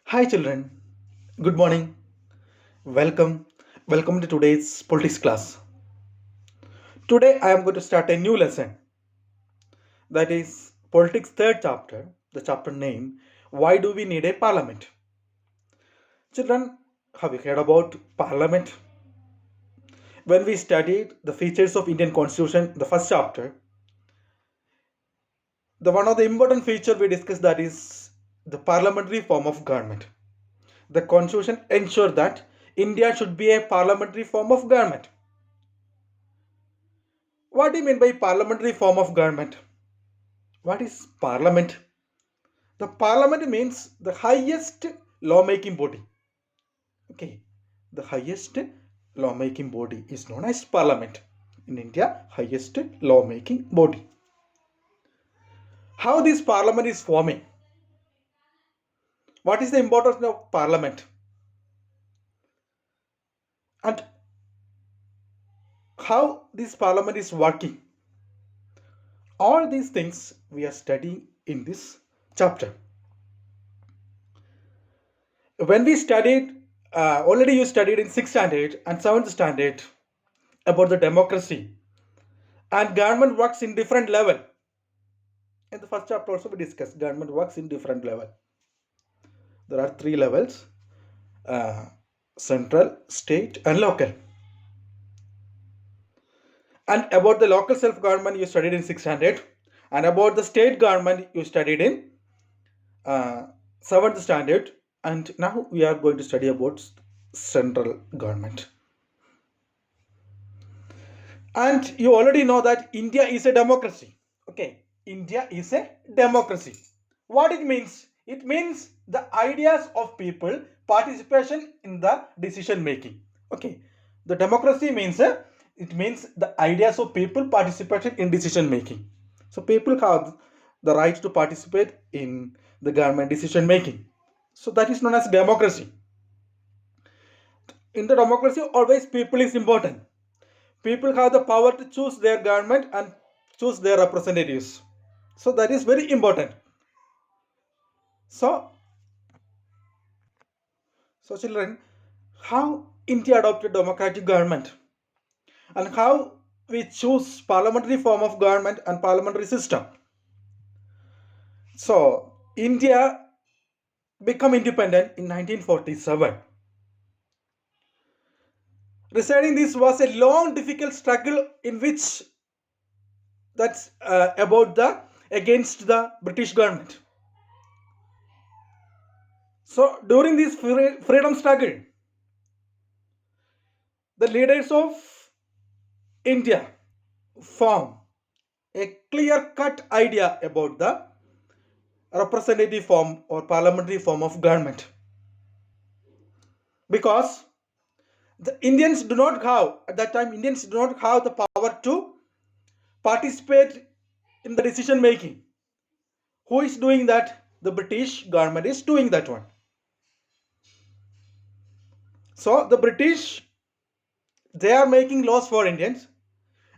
Hi, children. Good morning. Welcome. Welcome to today's politics class. Today, I am going to start a new lesson that is politics third chapter, the chapter name Why Do We Need a Parliament? Children, have you heard about Parliament? When we studied the features of Indian Constitution, the first chapter, the one of the important feature we discussed that is the parliamentary form of government. The Constitution ensures that India should be a parliamentary form of government. What do you mean by parliamentary form of government? What is parliament? The parliament means the highest lawmaking body. Okay, the highest lawmaking body is known as parliament. In India, highest lawmaking body. How this parliament is forming? What is the importance of parliament? And how this parliament is working? All these things we are studying in this chapter. When we studied, already you studied in 6th standard and 7th standard about the democracy and government works in different level. In the first chapter also we discussed government works in different level. There are three levels: uh, central, state, and local. And about the local self government you studied in 6th standard, and about the state government you studied in 7th standard. And now we are going to study about central government. And you already know that India is a democracy. Okay, India is a democracy. What it means? It means the ideas of people participation in the decision making. Okay, the democracy means it means the ideas of people participation in decision making. So people have the right to participate in the government decision making. So that is known as democracy. In the democracy, always people is important. People have the power to choose their government and choose their representatives. So that is very important. So, so children, how India adopted democratic government and how we choose parliamentary form of government and parliamentary system. So India become independent in 1947. Residing this was a long, difficult struggle in which that's about the against the British government. So during this freedom struggle, the leaders of India form a clear cut idea about the representative form or parliamentary form of government because the Indians do not have at that time Indians do not have the power to participate in the decision making. Who is doing that? The British government is doing that one. So the British, they are making laws for Indians,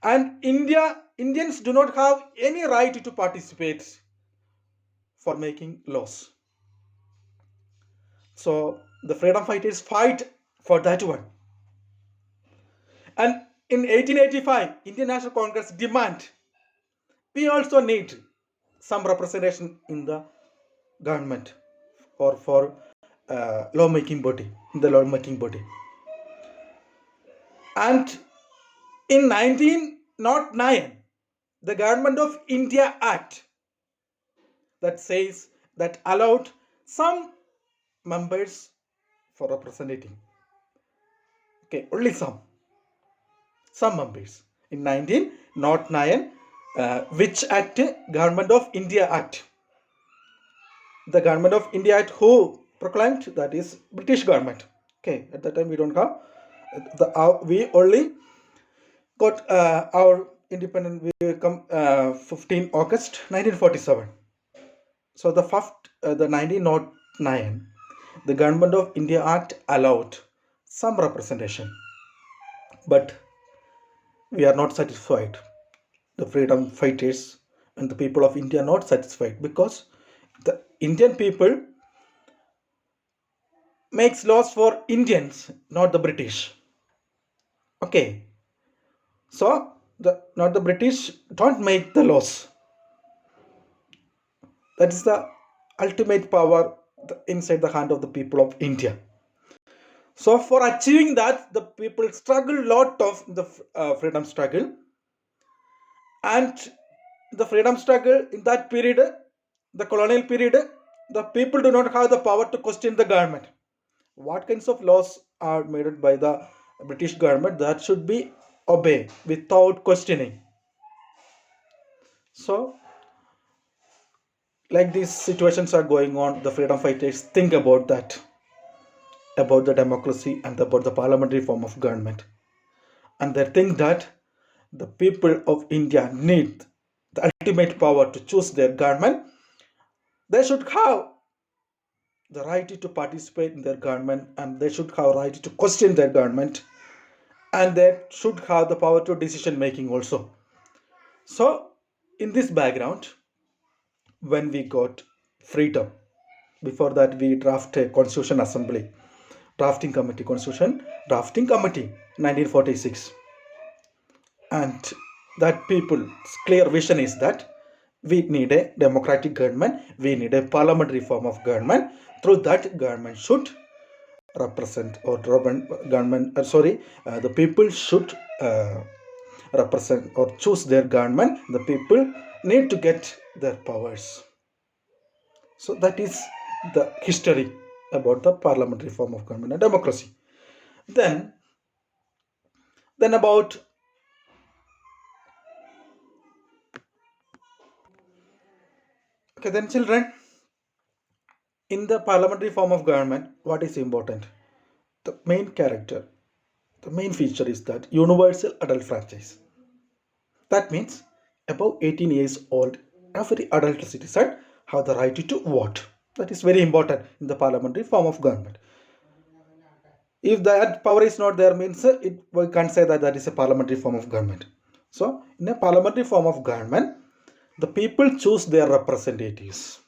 and Indians do not have any right to participate for making laws. So the freedom fighters fight for that one. And in 1885, Indian National Congress demand we also need some representation in the government or for lawmaking body, in the lawmaking body. And in 1909, the Government of India Act that says that allowed some members for representing. Okay, only some members. In 1909, which act? Government of India Act. The Government of India Act who proclaimed? That is British government. Okay, at that time we don't have we only got our independent. We come 15 August 1947. So the 1909, the Government of India Act allowed some representation, but we are not satisfied. The freedom fighters and the people of India are not satisfied because the Indian people makes laws for Indians, not the British. Okay, so the not the British don't make the laws. That is the ultimate power inside the hand of the people of India. So for achieving that, the people struggle a lot of the freedom struggle, and the freedom struggle in that period, the colonial period, the people do not have the power to question the government. What kinds of laws are made by the British government that should be obeyed without questioning? So, like these situations are going on, the freedom fighters think about that, about the democracy and about the parliamentary form of government, and they think that the people of India need the ultimate power to choose their government. They should have the right to participate in their government, and they should have right to question their government, and they should have the power to decision making also. So in this background, when we got freedom, before that we draft a constitution assembly, drafting committee, constitution drafting committee, 1946. And that people's clear vision is that we need a democratic government, we need a parliamentary form of government. Through that, government should represent or government the people should represent or choose their government. The people need to get their powers. So that is the history about the parliamentary form of government and democracy. Then about, okay, then children, in the parliamentary form of government, what is important? The main character, the main feature is that universal adult franchise. That means above 18 years old, every adult citizen have the right to vote. That is very important in the parliamentary form of government. If that power is not there, means we can't say that that is a parliamentary form of government. So in a parliamentary form of government, the people choose their representatives.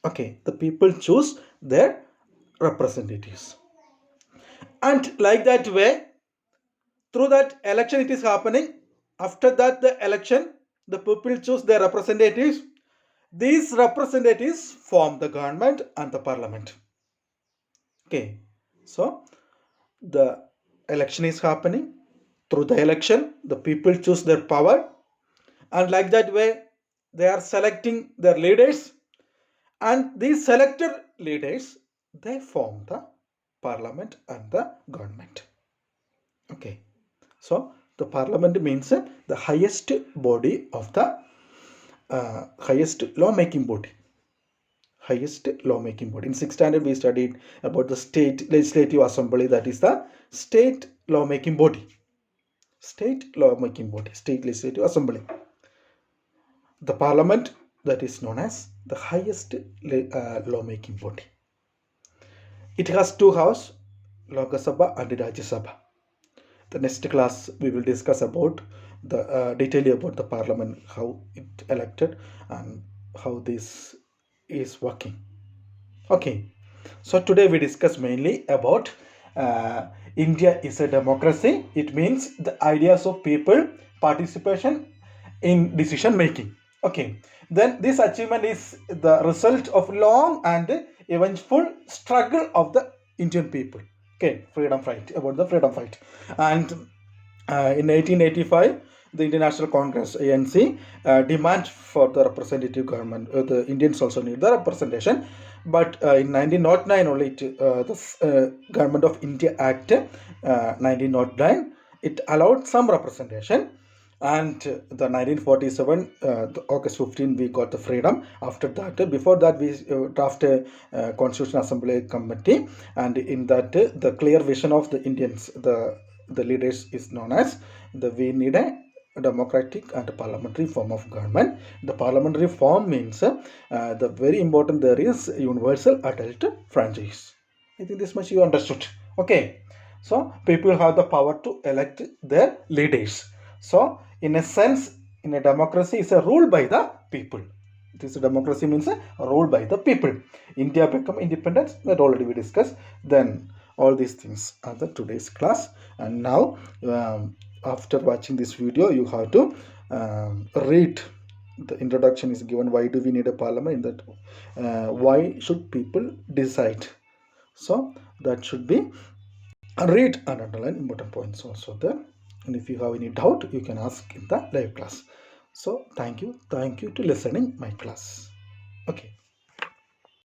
Okay, the people choose their representatives, and like that way, through that election it is happening. After that, the election, the people choose their representatives. These representatives form the government and the parliament. Okay, so the election is happening. Through the election, the people choose their power, and like that way, they are selecting their leaders, and these selected leaders, they form the parliament and the government. Okay, so the parliament means the highest body of the highest lawmaking body. Highest lawmaking body. In 6th standard, we studied about the state legislative assembly, that is the state lawmaking body. State lawmaking body, state legislative assembly. The parliament, that is known as the highest lawmaking body. It has two houses, Lok Sabha and Rajya Sabha. The next class we will discuss about the detail about the parliament, how it elected and how this is working. Okay, so today we discuss mainly about India is a democracy. It means the ideas of people participation in decision making. Okay, then this achievement is the result of long and eventful struggle of the Indian people. Okay, freedom fight, about the freedom fight. And in 1885, the Indian National Congress ANC demand for the representative government. The Indians also need the representation, but in 1909 only the Government of India Act 1909, it allowed some representation. And the 1947 the August 15 we got the freedom. After that, before that, we draft a Constitution Assembly Committee, and in that the clear vision of the Indians, the leaders, is known as we need a democratic and parliamentary form of government. The parliamentary form means the very important there is universal adult franchise. I think this much you understood. Okay, so people have the power to elect their leaders. So in a sense, in a democracy, is a rule by the people. It is a democracy means a rule by the people. India become independent, that already we discussed. Then all these things are the today's class. And now after watching this video, you have to read the introduction is given. Why do we need a parliament? In that, why should people decide? So that should be read and underline important points also there. And if you have any doubt, you can ask in the live class. So thank you to listening my class. Okay.